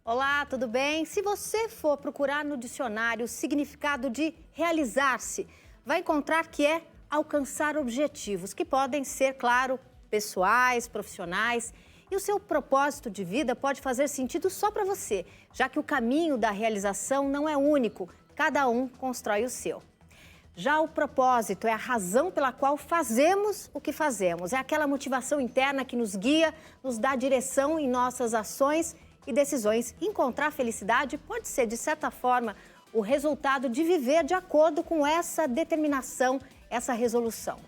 Olá, tudo bem? Se você for procurar no dicionário o significado de realizar-se, vai encontrar que é alcançar objetivos, que podem ser, claro, pessoais, profissionais. E o seu propósito de vida pode fazer sentido só para você, já que o caminho da realização não é único, cada um constrói o seu. Já o propósito é a razão pela qual fazemos o que fazemos. É aquela motivação interna que nos guia, nos dá direção em nossas ações e decisões. Encontrar felicidade pode ser, de certa forma, o resultado de viver de acordo com essa determinação, essa resolução.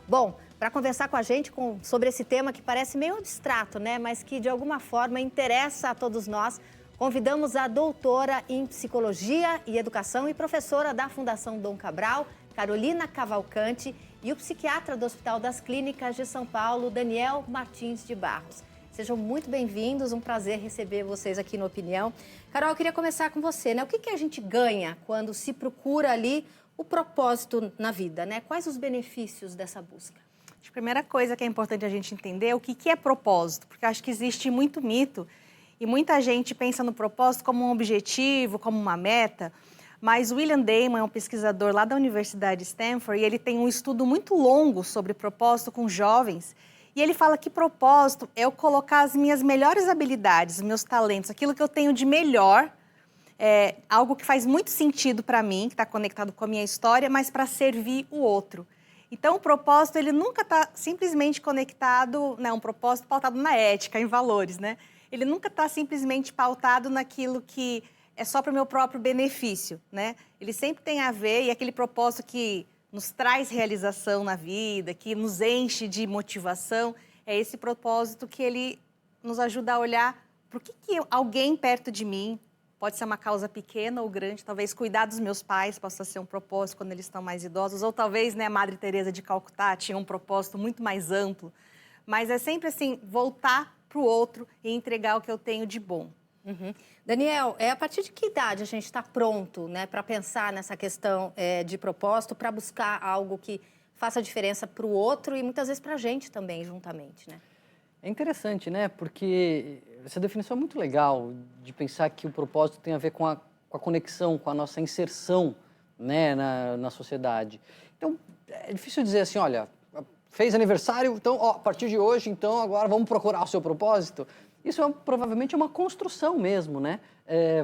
Bom, para conversar com a gente sobre esse tema que parece meio abstrato, né? Mas que de alguma forma interessa a todos nós, convidamos a doutora em Psicologia e Educação e professora da Fundação Dom Cabral, Carolina Cavalcante, e o psiquiatra do Hospital das Clínicas de São Paulo, Daniel Martins de Barros. Sejam muito bem-vindos, um prazer receber vocês aqui no Opinião. Carol, eu queria começar com você, né? O que a gente ganha quando se procura ali o propósito na vida, né? Quais os benefícios dessa busca? A primeira coisa que é importante a gente entender é o que é propósito, porque acho que existe muito mito e muita gente pensa no propósito como um objetivo, como uma meta, mas o William Damon é um pesquisador lá da Universidade de Stanford e ele tem um estudo muito longo sobre propósito com jovens. E ele fala que propósito é eu colocar as minhas melhores habilidades, os meus talentos, aquilo que eu tenho de melhor, algo que faz muito sentido para mim, que está conectado com a minha história, mas para servir o outro. Então, o propósito, ele nunca está simplesmente conectado, né, um propósito pautado na ética, em valores, né? Ele nunca está simplesmente pautado naquilo que é só para o meu próprio benefício, né? Ele sempre tem a ver, e aquele propósito que nos traz realização na vida, que nos enche de motivação, é esse propósito que ele nos ajuda a olhar para o que alguém perto de mim, pode ser uma causa pequena ou grande, talvez cuidar dos meus pais possa ser um propósito quando eles estão mais idosos, ou talvez, né, a Madre Teresa de Calcutá tinha um propósito muito mais amplo, mas é sempre assim, voltar para o outro e entregar o que eu tenho de bom. Uhum. Daniel, a partir de que idade a gente está pronto, né, para pensar nessa questão de propósito, para buscar algo que faça diferença para o outro e muitas vezes para a gente também, juntamente, né? É interessante, né? Porque essa definição é muito legal, de pensar que o propósito tem a ver com a conexão, com a nossa inserção, né, na sociedade. Então, é difícil dizer assim, olha, fez aniversário, então, a partir de hoje, então, agora vamos procurar o seu propósito. Isso provavelmente é uma construção mesmo, né?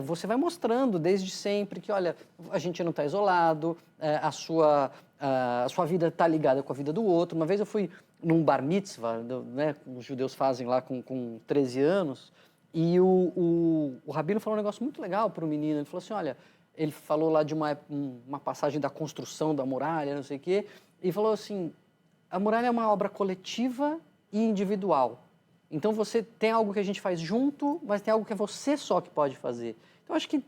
Você vai mostrando desde sempre que, olha, a gente não está isolado, a sua vida está ligada com a vida do outro. Uma vez eu fui num bar mitzvah, né, os judeus fazem lá com 13 anos, e o rabino falou um negócio muito legal para o menino. Ele falou assim, olha, ele falou lá de uma passagem da construção da muralha, não sei o quê, e falou assim, a muralha é uma obra coletiva e individual. Então, você tem algo que a gente faz junto, mas tem algo que é você só que pode fazer. Então, acho que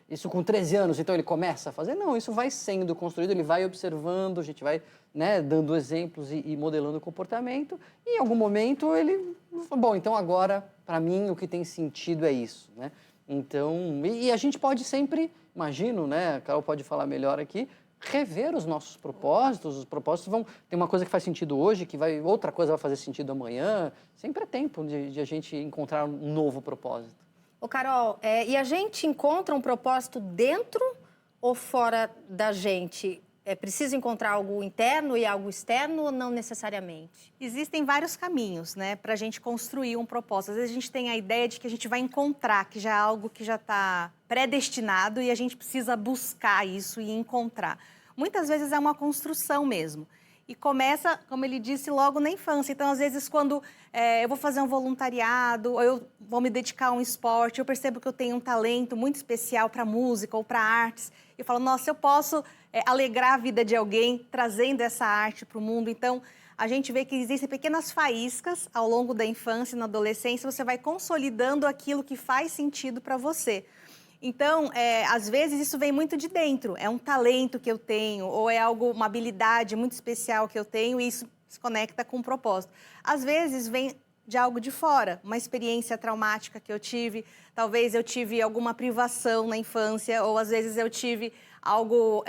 isso com 13 anos, então ele começa a fazer? Não, isso vai sendo construído, ele vai observando, a gente vai, né, dando exemplos e modelando o comportamento. E em algum momento ele, bom, então agora, para mim, o que tem sentido é isso, né? Então, e a gente pode sempre, imagino, né, a Carol pode falar melhor aqui, rever os nossos propósitos, os propósitos vão... Tem uma coisa que faz sentido hoje, outra coisa vai fazer sentido amanhã. Sempre é tempo de a gente encontrar um novo propósito. Ô, Carol, e a gente encontra um propósito dentro ou fora da gente? É preciso encontrar algo interno e algo externo ou não necessariamente? Existem vários caminhos, né, para a gente construir um propósito. Às vezes a gente tem a ideia de que a gente vai encontrar, que já é algo que já está predestinado e a gente precisa buscar isso e encontrar. Muitas vezes é uma construção mesmo. E começa, como ele disse, logo na infância. Então, às vezes, quando eu vou fazer um voluntariado, ou eu vou me dedicar a um esporte, eu percebo que eu tenho um talento muito especial para música ou para artes. Eu falo, nossa, eu posso alegrar a vida de alguém trazendo essa arte para o mundo. Então, a gente vê que existem pequenas faíscas ao longo da infância e na adolescência, você vai consolidando aquilo que faz sentido para você. Então, às vezes, isso vem muito de dentro. É um talento que eu tenho, ou é uma habilidade muito especial que eu tenho, e isso se conecta com um propósito. Às vezes, vem de algo de fora, uma experiência traumática que eu tive, talvez eu tive alguma privação na infância, ou às vezes eu tive algo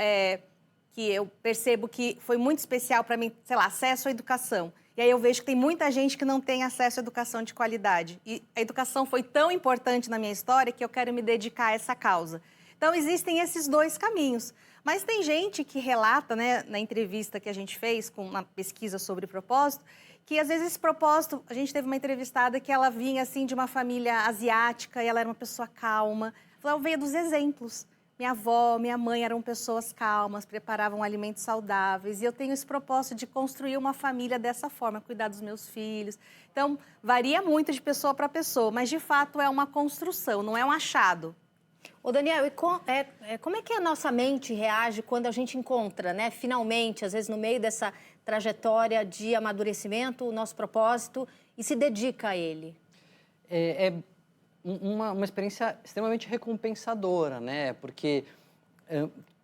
que eu percebo que foi muito especial para mim, sei lá, acesso à educação. E aí eu vejo que tem muita gente que não tem acesso à educação de qualidade. E a educação foi tão importante na minha história que eu quero me dedicar a essa causa. Então, existem esses dois caminhos. Mas tem gente que relata, né, na entrevista que a gente fez com uma pesquisa sobre propósito, que às vezes esse propósito, a gente teve uma entrevistada que ela vinha assim de uma família asiática e ela era uma pessoa calma. Ela veio dos exemplos. Minha avó, minha mãe eram pessoas calmas, preparavam alimentos saudáveis. E eu tenho esse propósito de construir uma família dessa forma, cuidar dos meus filhos. Então, varia muito de pessoa para pessoa, mas de fato é uma construção, não é um achado. Ô Daniel, e como é que a nossa mente reage quando a gente encontra, né, finalmente, às vezes no meio dessa trajetória de amadurecimento, o nosso propósito e se dedica a ele? É uma experiência extremamente recompensadora, né? Porque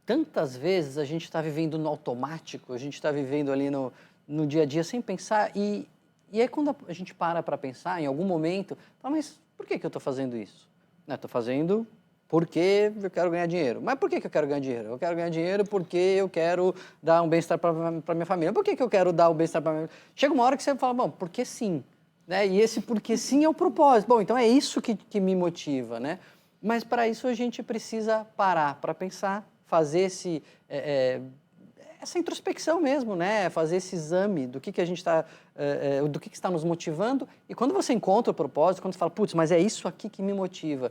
tantas vezes a gente está vivendo no automático, a gente está vivendo ali no dia a dia sem pensar e aí quando a gente para pensar, em algum momento, fala, mas por que eu estou fazendo isso? Estou fazendo porque eu quero ganhar dinheiro. Mas por que eu quero ganhar dinheiro? Eu quero ganhar dinheiro porque eu quero dar um bem-estar para minha família. Por que eu quero dar um bem-estar para minha família? Chega uma hora que você fala, bom, porque sim. Né? E esse porque sim é o propósito. Bom, então é isso que me motiva, né? Mas para isso a gente precisa parar para pensar, fazer essa introspecção mesmo, né? Fazer esse exame do que a gente está, do que está nos motivando. E quando você encontra o propósito, quando você fala, putz, mas é isso aqui que me motiva,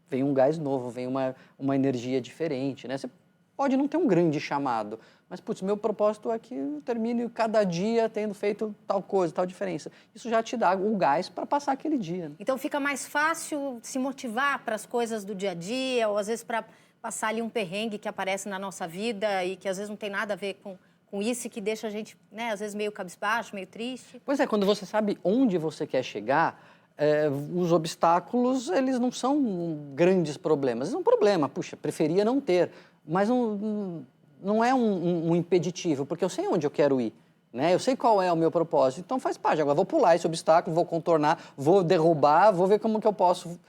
vem um gás novo, vem uma energia diferente, né? Você pode não ter um grande chamado, mas, putz, meu propósito é que eu termine cada dia tendo feito tal coisa, tal diferença. Isso já te dá o gás para passar aquele dia. Né? Então, fica mais fácil se motivar para as coisas do dia a dia, ou às vezes para passar ali um perrengue que aparece na nossa vida e que às vezes não tem nada a ver com isso e que deixa a gente, né, às vezes meio cabisbaixo, meio triste. Pois é, quando você sabe onde você quer chegar, os obstáculos, eles não são grandes problemas. É um problema, puxa, preferia não ter, mas não é um impeditivo, porque eu sei onde eu quero ir, né? Eu sei qual é o meu propósito, então faz parte. Agora vou pular esse obstáculo, vou contornar, vou derrubar, vou ver como que eu posso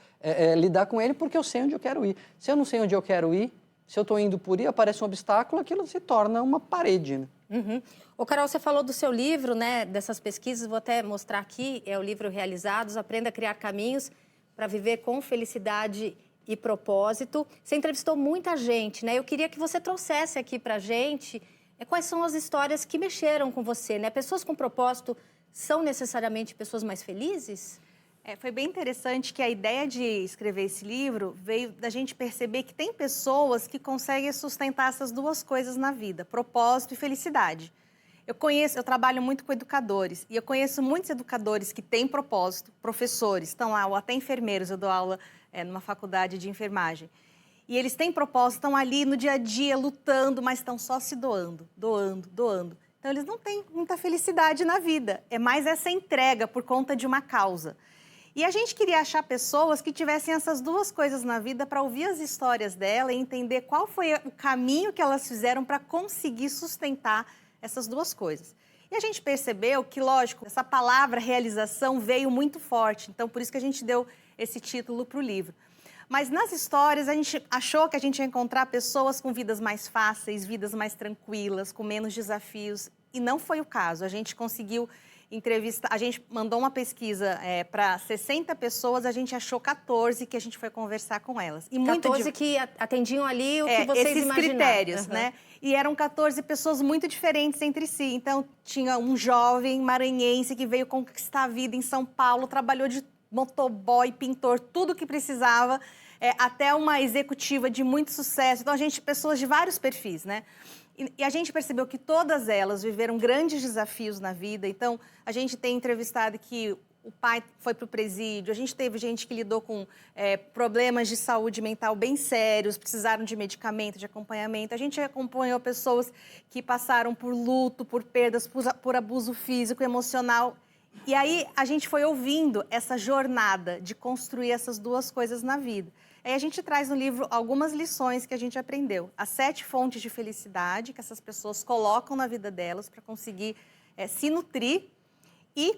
lidar com ele, porque eu sei onde eu quero ir. Se eu não sei onde eu quero ir, se eu estou indo por aí, aparece um obstáculo, aquilo se torna uma parede, né? Uhum. Ô, Carol, você falou do seu livro, né, dessas pesquisas, vou até mostrar aqui, é o livro Realizados, Aprenda a Criar Caminhos para Viver com Felicidade e Propósito. Você entrevistou muita gente, né? Eu queria que você trouxesse aqui para a gente quais são as histórias que mexeram com você, né? Pessoas com propósito são necessariamente pessoas mais felizes? Foi bem interessante que a ideia de escrever esse livro veio da gente perceber que tem pessoas que conseguem sustentar essas duas coisas na vida, propósito e felicidade. Eu trabalho muito com educadores e eu conheço muitos educadores que têm propósito, professores, estão lá, ou até enfermeiros, eu dou aula numa faculdade de enfermagem. E eles têm propósito, estão ali no dia a dia lutando, mas estão só se doando. Então eles não têm muita felicidade na vida, é mais essa entrega por conta de uma causa. E a gente queria achar pessoas que tivessem essas duas coisas na vida para ouvir as histórias dela e entender qual foi o caminho que elas fizeram para conseguir sustentar essas duas coisas. E a gente percebeu que, lógico, essa palavra realização veio muito forte, então por isso que a gente deu esse título para o livro. Mas nas histórias a gente achou que a gente ia encontrar pessoas com vidas mais fáceis, vidas mais tranquilas, com menos desafios, e não foi o caso. A gente conseguiu entrevista, a gente mandou uma pesquisa para 60 pessoas, a gente achou 14 que a gente foi conversar com elas. E 14 que atendiam ali o que vocês esses imaginavam. Critérios, né? E eram 14 pessoas muito diferentes entre si. Então, tinha um jovem maranhense que veio conquistar a vida em São Paulo, trabalhou de motoboy, pintor, tudo que precisava, até uma executiva de muito sucesso. Então, pessoas de vários perfis, né? E a gente percebeu que todas elas viveram grandes desafios na vida. Então, a gente tem entrevistado que o pai foi para o presídio, a gente teve gente que lidou com problemas de saúde mental bem sérios, precisaram de medicamento, de acompanhamento. A gente acompanhou pessoas que passaram por luto, por perdas, por abuso físico, emocional. E aí a gente foi ouvindo essa jornada de construir essas duas coisas na vida. Aí a gente traz no livro algumas lições que a gente aprendeu. As 7 fontes de felicidade que essas pessoas colocam na vida delas para conseguir se nutrir e,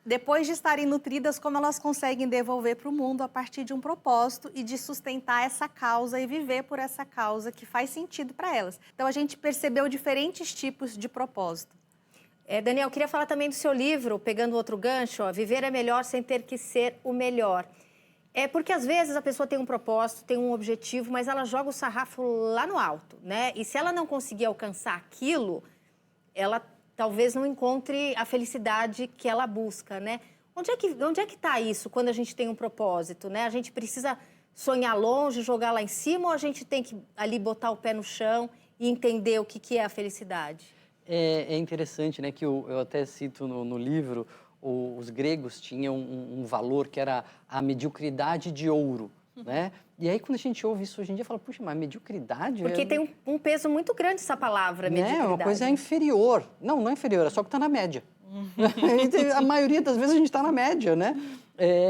depois de estarem nutridas, como elas conseguem devolver para o mundo a partir de um propósito e de sustentar essa causa e viver por essa causa que faz sentido para elas. Então, a gente percebeu diferentes tipos de propósito. Daniel, queria falar também do seu livro, pegando outro gancho, ó, Viver é Melhor Sem Ter Que Ser o Melhor. Porque às vezes a pessoa tem um propósito, tem um objetivo, mas ela joga o sarrafo lá no alto, né? E se ela não conseguir alcançar aquilo, ela talvez não encontre a felicidade que ela busca, né? Onde é que está isso quando a gente tem um propósito, né? A gente precisa sonhar longe, jogar lá em cima, ou a gente tem que ali botar o pé no chão e entender o que é a felicidade? É interessante, né, que eu até cito no livro, os gregos tinham um valor que era a mediocridade de ouro, né? E aí, quando a gente ouve isso hoje em dia, fala, puxa, mas mediocridade... Porque tem um peso muito grande essa palavra, mediocridade. É uma coisa inferior. Não é inferior, é só que está na média. A maioria das vezes a gente está na média, né?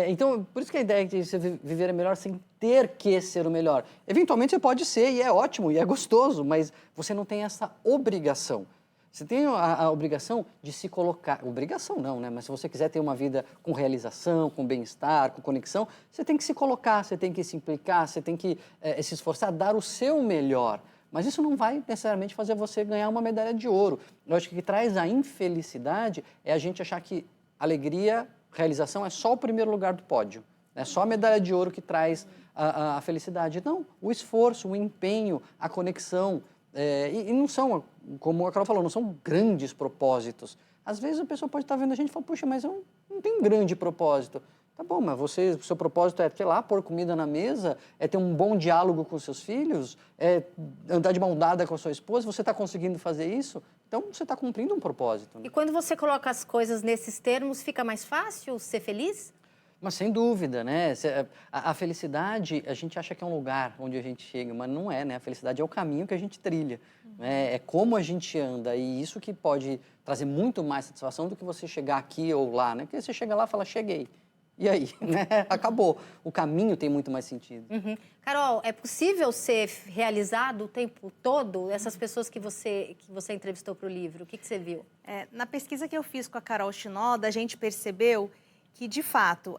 Então, por isso que a ideia é que você viver é melhor sem ter que ser o melhor. Eventualmente você pode ser, e é ótimo, e é gostoso, mas você não tem essa obrigação. Você tem a obrigação de se colocar... Obrigação não, né? Mas se você quiser ter uma vida com realização, com bem-estar, com conexão, você tem que se colocar, você tem que se implicar, você tem que se esforçar, dar o seu melhor. Mas isso não vai necessariamente fazer você ganhar uma medalha de ouro. Eu acho que o que traz a infelicidade é a gente achar que alegria, realização é só o primeiro lugar do pódio. É só a medalha de ouro que traz a felicidade. Não, o esforço, o empenho, a conexão... E não são, como a Carol falou, não são grandes propósitos. Às vezes a pessoa pode estar vendo a gente e falar, puxa, mas eu não tenho um grande propósito. Tá bom, mas o seu propósito é, sei lá, pôr comida na mesa, é ter um bom diálogo com seus filhos, é andar de mão dada com a sua esposa, você está conseguindo fazer isso? Então você está cumprindo um propósito. Né? E quando você coloca as coisas nesses termos, fica mais fácil ser feliz? Mas sem dúvida, né? A felicidade, a gente acha que é um lugar onde a gente chega, mas não é, né? A felicidade é o caminho que a gente trilha, né? É como a gente anda, e isso que pode trazer muito mais satisfação do que você chegar aqui ou lá, né? Porque você chega lá e fala, cheguei. E aí, né? Acabou. O caminho tem muito mais sentido. Uhum. Carol, é possível ser realizado o tempo todo? Essas pessoas que você entrevistou para o livro, o que você viu? Na pesquisa que eu fiz com a Carol Shinoda, a gente percebeu que, de fato,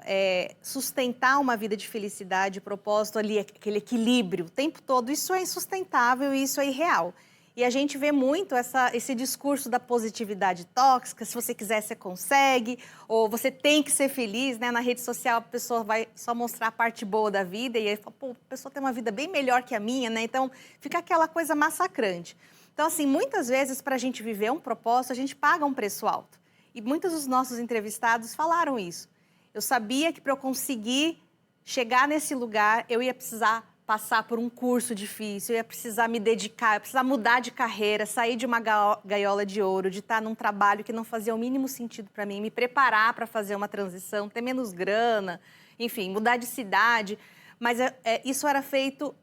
sustentar uma vida de felicidade, propósito ali, aquele equilíbrio o tempo todo, isso é insustentável e isso é irreal. E a gente vê muito esse discurso da positividade tóxica, se você quiser, você consegue, ou você tem que ser feliz, né? Na rede social a pessoa vai só mostrar a parte boa da vida e aí fala, pô, a pessoa tem uma vida bem melhor que a minha, né? Então, fica aquela coisa massacrante. Então, assim, muitas vezes, para a gente viver um propósito, a gente paga um preço alto. E muitos dos nossos entrevistados falaram isso. Eu sabia que para eu conseguir chegar nesse lugar, eu ia precisar passar por um curso difícil, eu ia precisar me dedicar, eu ia precisar mudar de carreira, sair de uma gaiola de ouro, de estar num trabalho que não fazia o mínimo sentido para mim, me preparar para fazer uma transição, ter menos grana, enfim, mudar de cidade. Mas isso era feito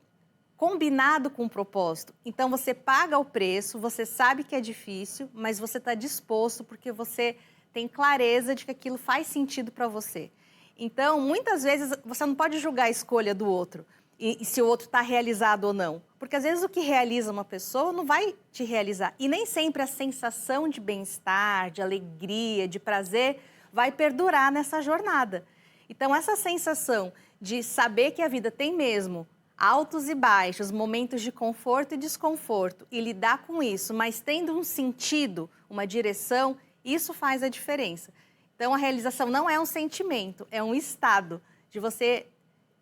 combinado com o propósito. Então, você paga o preço, você sabe que é difícil, mas você está disposto porque você tem clareza de que aquilo faz sentido para você. Então, muitas vezes, você não pode julgar a escolha do outro e se o outro está realizado ou não. Porque, às vezes, o que realiza uma pessoa não vai te realizar. E nem sempre a sensação de bem-estar, de alegria, de prazer vai perdurar nessa jornada. Então, essa sensação de saber que a vida tem mesmo altos e baixos, momentos de conforto e desconforto, e lidar com isso, mas tendo um sentido, uma direção, isso faz a diferença. Então, a realização não é um sentimento, é um estado de você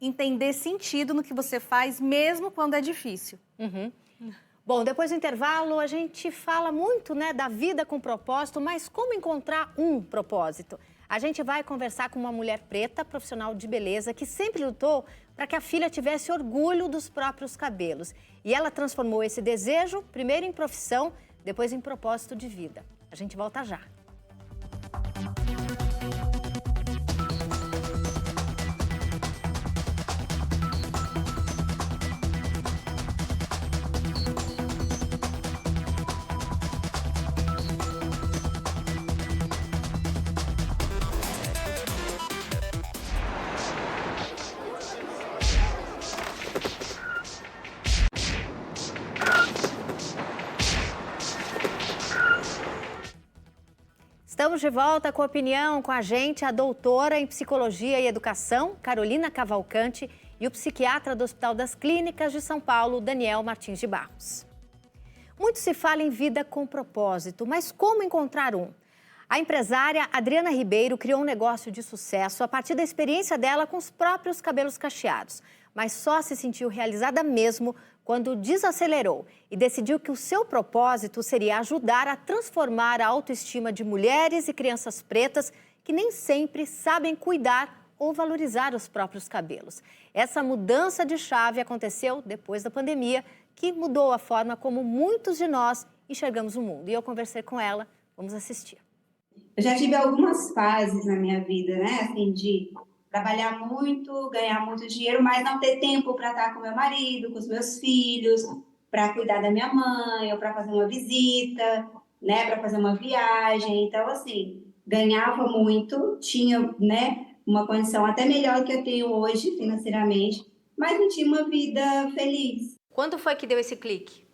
entender sentido no que você faz, mesmo quando é difícil. Uhum. Bom, depois do intervalo, a gente fala muito, né, da vida com propósito, mas como encontrar um propósito? A gente vai conversar com uma mulher preta, profissional de beleza, que sempre lutou para que a filha tivesse orgulho dos próprios cabelos. E ela transformou esse desejo, primeiro em profissão, depois em propósito de vida. A gente volta já. Estamos de volta com opinião com a gente, a doutora em Psicologia e Educação, Carolina Cavalcante, e o psiquiatra do Hospital das Clínicas de São Paulo, Daniel Martins de Barros. Muito se fala em vida com propósito, mas como encontrar um? A empresária Adriana Ribeiro criou um negócio de sucesso a partir da experiência dela com os próprios cabelos cacheados. Mas só se sentiu realizada mesmo quando desacelerou e decidiu que o seu propósito seria ajudar a transformar a autoestima de mulheres e crianças pretas que nem sempre sabem cuidar ou valorizar os próprios cabelos. Essa mudança de chave aconteceu depois da pandemia, que mudou a forma como muitos de nós enxergamos o mundo. E eu conversei com ela, vamos assistir. Eu já tive algumas fases na minha vida, né, assim, de trabalhar muito, ganhar muito dinheiro, mas não ter tempo para estar com meu marido, com os meus filhos, para cuidar da minha mãe, ou para fazer uma visita, né, para fazer uma viagem. Então, assim, ganhava muito, tinha, né, uma condição até melhor do que eu tenho hoje financeiramente, mas não tinha uma vida feliz. Quando foi que deu esse clique?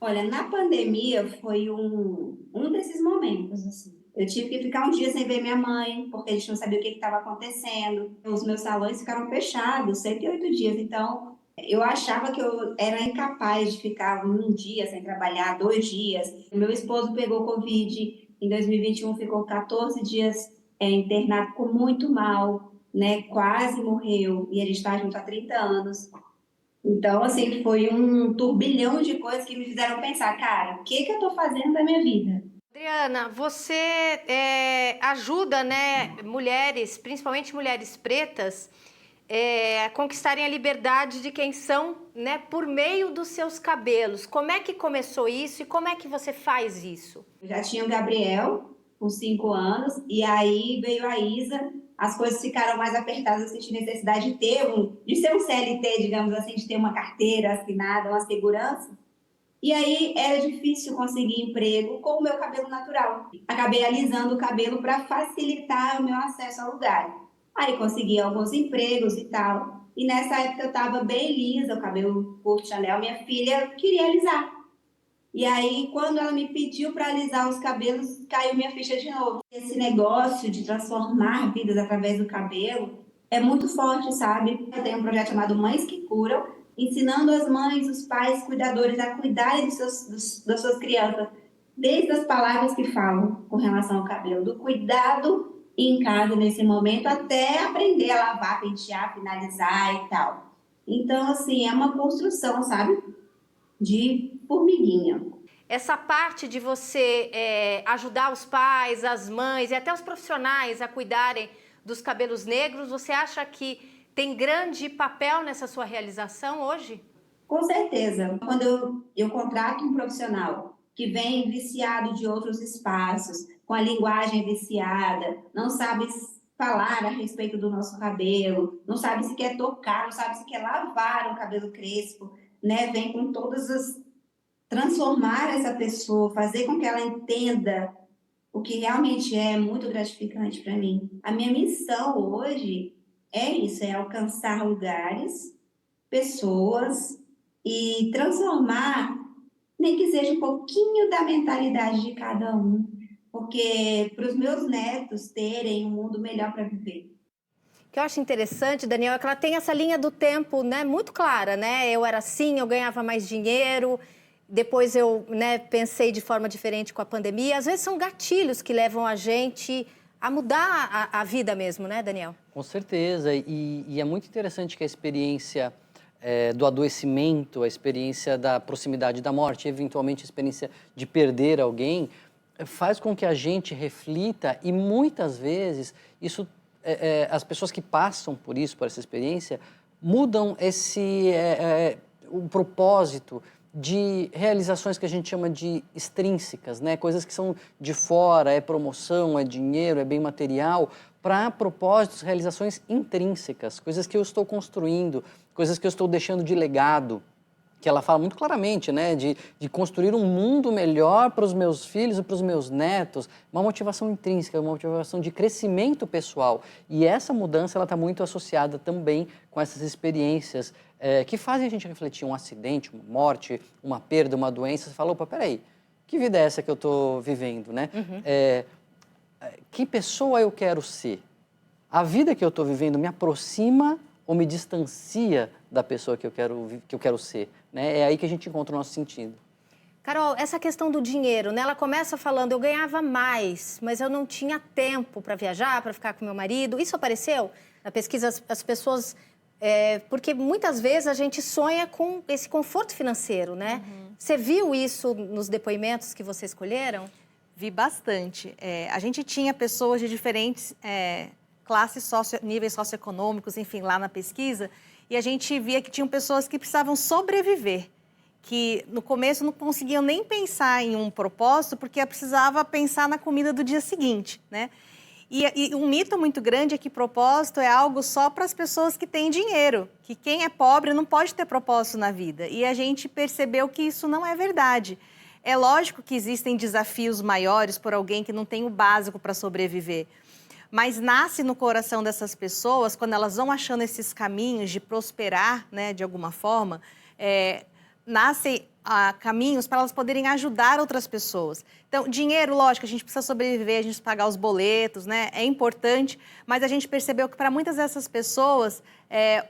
Olha, na pandemia foi um desses momentos, assim. Eu tive que ficar um dia sem ver minha mãe, porque a gente não sabia o que estava acontecendo. Os meus salões ficaram fechados 108 dias, então eu achava que eu era incapaz de ficar um dia sem trabalhar, 2 dias. Meu esposo pegou Covid, em 2021 ficou 14 dias internado, ficou muito mal, né? Quase morreu, e a gente está junto há 30 anos. Então, assim, foi um turbilhão de coisas que me fizeram pensar, cara, o que eu estou fazendo da minha vida? Adriana, você ajuda, né, mulheres, principalmente mulheres pretas, a conquistarem a liberdade de quem são, né, por meio dos seus cabelos. Como é que começou isso e como é que você faz isso? Eu já tinha o Gabriel, com 5 anos, e aí veio a Isa, as coisas ficaram mais apertadas, eu senti necessidade de ser um CLT, digamos assim, de ter uma carteira assinada, uma segurança. E aí era difícil conseguir emprego com o meu cabelo natural. Acabei alisando o cabelo para facilitar o meu acesso ao lugar. Aí consegui alguns empregos e tal. E nessa época eu estava bem lisa, o cabelo curto Chanel. Minha filha queria alisar. E aí, quando ela me pediu para alisar os cabelos, caiu minha ficha de novo. Esse negócio de transformar vidas através do cabelo é muito forte, sabe? Eu tenho um projeto chamado Mães que Curam, ensinando as mães, os pais, cuidadores a cuidarem das suas crianças, desde as palavras que falam com relação ao cabelo, do cuidado em casa nesse momento, até aprender a lavar, pentear, finalizar e tal. Então, assim, é uma construção, sabe? De formiguinha. Essa parte de você ajudar os pais, as mães e até os profissionais a cuidarem dos cabelos negros, você acha que tem grande papel nessa sua realização hoje? Com certeza. Quando eu contrato um profissional que vem viciado de outros espaços, com a linguagem viciada, não sabe falar a respeito do nosso cabelo, não sabe se quer tocar, não sabe se quer lavar o cabelo crespo, né? Vem com todas as... transformar essa pessoa, fazer com que ela entenda o que realmente é muito gratificante para mim. A minha missão hoje é isso, é alcançar lugares, pessoas e transformar, nem que seja um pouquinho da mentalidade de cada um, porque para os meus netos terem um mundo melhor para viver. O que eu acho interessante, Daniel, é que ela tem essa linha do tempo, né, muito clara, né? Eu era assim, eu ganhava mais dinheiro, depois eu, né, pensei de forma diferente com a pandemia. Às vezes são gatilhos que levam a gente a mudar a vida mesmo, né, Daniel? Com certeza, e é muito interessante que a experiência do adoecimento, a experiência da proximidade da morte, eventualmente a experiência de perder alguém, faz com que a gente reflita e muitas vezes isso, as pessoas que passam por isso, por essa experiência, mudam o propósito de realizações que a gente chama de extrínsecas, né? Coisas que são de fora, é promoção, é dinheiro, é bem material, para propósitos, realizações intrínsecas, coisas que eu estou construindo, coisas que eu estou deixando de legado, que ela fala muito claramente, né? De construir um mundo melhor para os meus filhos e para os meus netos, uma motivação intrínseca, uma motivação de crescimento pessoal. E essa mudança ela está muito associada também com essas experiências que fazem a gente refletir um acidente, uma morte, uma perda, uma doença. Você fala, opa, peraí, que vida é essa que eu estou vivendo, né? Uhum. Que pessoa eu quero ser? A vida que eu estou vivendo me aproxima ou me distancia da pessoa que eu quero ser, né? É aí que a gente encontra o nosso sentido. Carol, essa questão do dinheiro, né? Ela começa falando, eu ganhava mais, mas eu não tinha tempo para viajar, para ficar com meu marido. Isso apareceu na pesquisa, as pessoas... porque muitas vezes a gente sonha com esse conforto financeiro, né? Você viu isso nos depoimentos que você escolheram? Vi bastante. A gente tinha pessoas de diferentes classes, níveis socioeconômicos, enfim, lá na pesquisa, e a gente via que tinham pessoas que precisavam sobreviver, que no começo não conseguiam nem pensar em um propósito, porque precisava pensar na comida do dia seguinte, né? E um mito muito grande é que propósito é algo só para as pessoas que têm dinheiro, que quem é pobre não pode ter propósito na vida. E a gente percebeu que isso não é verdade. É lógico que existem desafios maiores por alguém que não tem o básico para sobreviver. Mas nasce no coração dessas pessoas, quando elas vão achando esses caminhos de prosperar, né, de alguma forma, nascem caminhos para elas poderem ajudar outras pessoas. Então, dinheiro, lógico, a gente precisa sobreviver, a gente precisa pagar os boletos, né? É importante, mas a gente percebeu que para muitas dessas pessoas,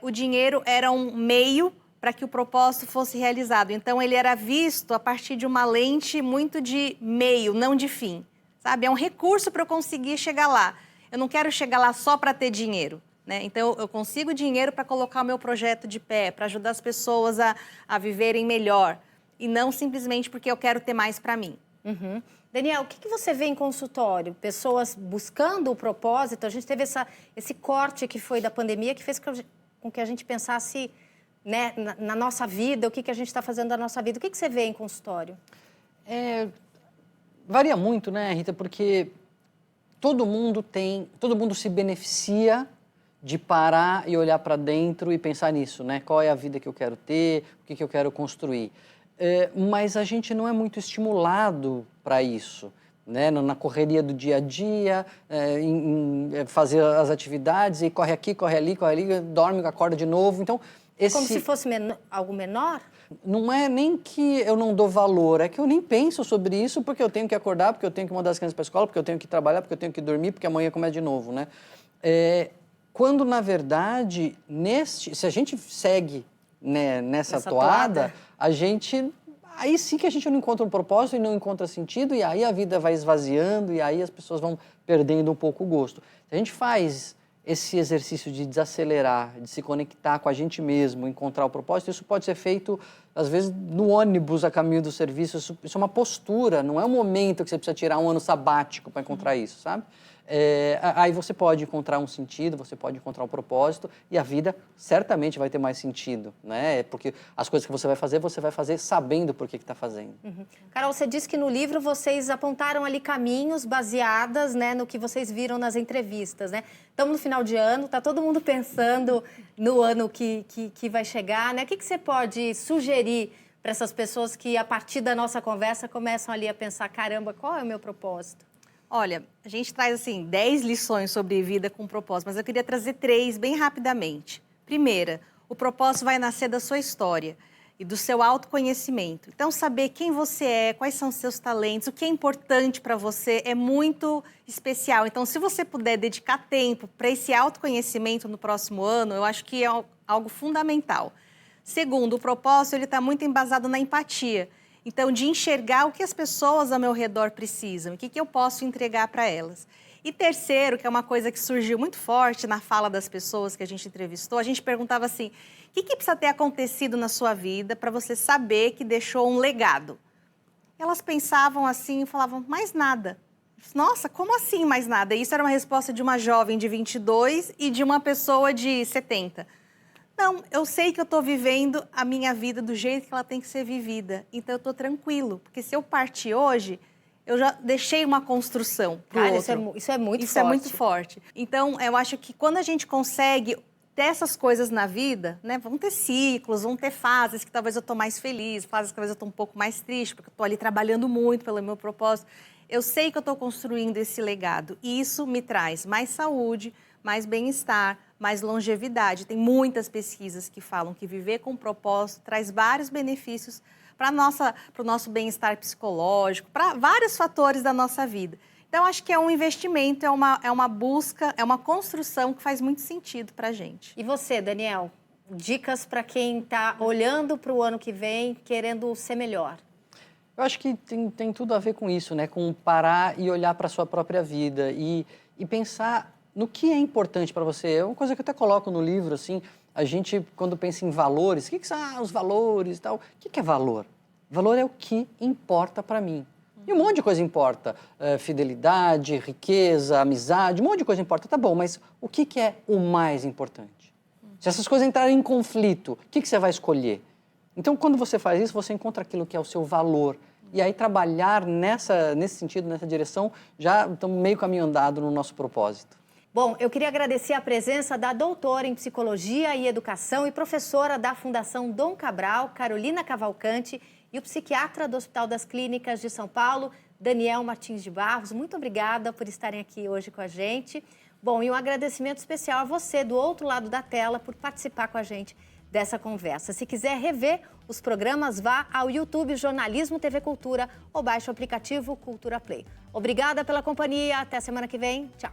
o dinheiro era um meio para que o propósito fosse realizado. Então, ele era visto a partir de uma lente muito de meio, não de fim, sabe? É um recurso para eu conseguir chegar lá. Eu não quero chegar lá só para ter dinheiro. Né? Então, eu consigo dinheiro para colocar o meu projeto de pé, para ajudar as pessoas a viverem melhor, e não simplesmente porque eu quero ter mais para mim. Daniel, o que você vê em consultório? Pessoas buscando o propósito? A gente teve esse corte que foi da pandemia que fez com que a gente pensasse, né, na nossa vida, o que a gente está fazendo da nossa vida. O que você vê em consultório? Varia muito, né, Rita? Porque todo mundo se beneficia de parar e olhar para dentro e pensar nisso, né? Qual é a vida que eu quero ter, o que eu quero construir. Mas a gente não é muito estimulado para isso, né? Na correria do dia a dia, em fazer as atividades e corre aqui, corre ali, dorme, acorda de novo. Então, como se fosse algo menor? Não é nem que eu não dou valor, é que eu nem penso sobre isso porque eu tenho que acordar, porque eu tenho que mandar as crianças para a escola, porque eu tenho que trabalhar, porque eu tenho que dormir, porque amanhã começa de novo, né? Quando, na verdade, se a gente segue, né, nessa toada, aí sim que a gente não encontra um propósito e não encontra sentido, e aí a vida vai esvaziando, e aí as pessoas vão perdendo um pouco o gosto. Se a gente faz esse exercício de desacelerar, de se conectar com a gente mesmo, encontrar o propósito, isso pode ser feito, às vezes, no ônibus a caminho do serviço. Isso é uma postura, não é um momento que você precisa tirar um ano sabático para encontrar isso, sabe? Aí você pode encontrar um sentido, você pode encontrar um propósito, e a vida certamente vai ter mais sentido, né? Porque as coisas que você vai fazer sabendo por que está fazendo. Carol, você disse que no livro vocês apontaram ali caminhos baseadas, né, no que vocês viram nas entrevistas, né? Estamos no final de ano, está todo mundo pensando no ano que vai chegar, né? O que você pode sugerir para essas pessoas que, a partir da nossa conversa, começam ali a pensar, caramba, qual é o meu propósito? Olha, a gente traz, assim, 10 lições sobre vida com propósito, mas eu queria trazer 3 bem rapidamente. Primeira, o propósito vai nascer da sua história e do seu autoconhecimento. Então, saber quem você é, quais são os seus talentos, o que é importante para você é muito especial. Então, se você puder dedicar tempo para esse autoconhecimento no próximo ano, eu acho que é algo fundamental. Segundo, o propósito ele está muito embasado na empatia. Então, de enxergar o que as pessoas ao meu redor precisam, o que eu posso entregar para elas. E terceiro, que é uma coisa que surgiu muito forte na fala das pessoas que a gente entrevistou, a gente perguntava assim, o que precisa ter acontecido na sua vida para você saber que deixou um legado? Elas pensavam assim e falavam, mais nada. Nossa, como assim mais nada? E isso era uma resposta de uma jovem de 22 e de uma pessoa de 70. Não, eu sei que eu estou vivendo a minha vida do jeito que ela tem que ser vivida. Então, eu estou tranquilo. Porque se eu partir hoje, eu já deixei uma construção para o outro. Isso é muito forte. Isso é muito forte. Então, eu acho que quando a gente consegue ter essas coisas na vida, né? Vão ter ciclos, vão ter fases que talvez eu estou mais feliz, fases que talvez eu estou um pouco mais triste, porque eu estou ali trabalhando muito pelo meu propósito. Eu sei que eu estou construindo esse legado. E isso me traz mais saúde, mais bem-estar, mais longevidade. Tem muitas pesquisas que falam que viver com propósito traz vários benefícios para o nosso bem-estar psicológico, para vários fatores da nossa vida. Então, acho que é um investimento, é uma busca, é uma construção que faz muito sentido para a gente. E você, Daniel? Dicas para quem está olhando para o ano que vem, querendo ser melhor? Eu acho que tem tudo a ver com isso, né? Com parar e olhar para a sua própria vida e pensar no que é importante para você. É uma coisa que eu até coloco no livro, assim, a gente, quando pensa em valores, o que são os valores e tal? O que é valor? Valor é o que importa para mim. E um monte de coisa importa. Fidelidade, riqueza, amizade, um monte de coisa importa. Tá bom, mas o que é o mais importante? Se essas coisas entrarem em conflito, o que você vai escolher? Então, quando você faz isso, você encontra aquilo que é o seu valor. E aí, trabalhar nesse sentido, nessa direção, já estamos meio caminho andado no nosso propósito. Bom, eu queria agradecer a presença da doutora em Psicologia e Educação e professora da Fundação Dom Cabral, Carolina Cavalcante, e o psiquiatra do Hospital das Clínicas de São Paulo, Daniel Martins de Barros. Muito obrigada por estarem aqui hoje com a gente. Bom, e um agradecimento especial a você, do outro lado da tela, por participar com a gente dessa conversa. Se quiser rever os programas, vá ao YouTube Jornalismo TV Cultura ou baixe o aplicativo Cultura Play. Obrigada pela companhia. Até semana que vem. Tchau.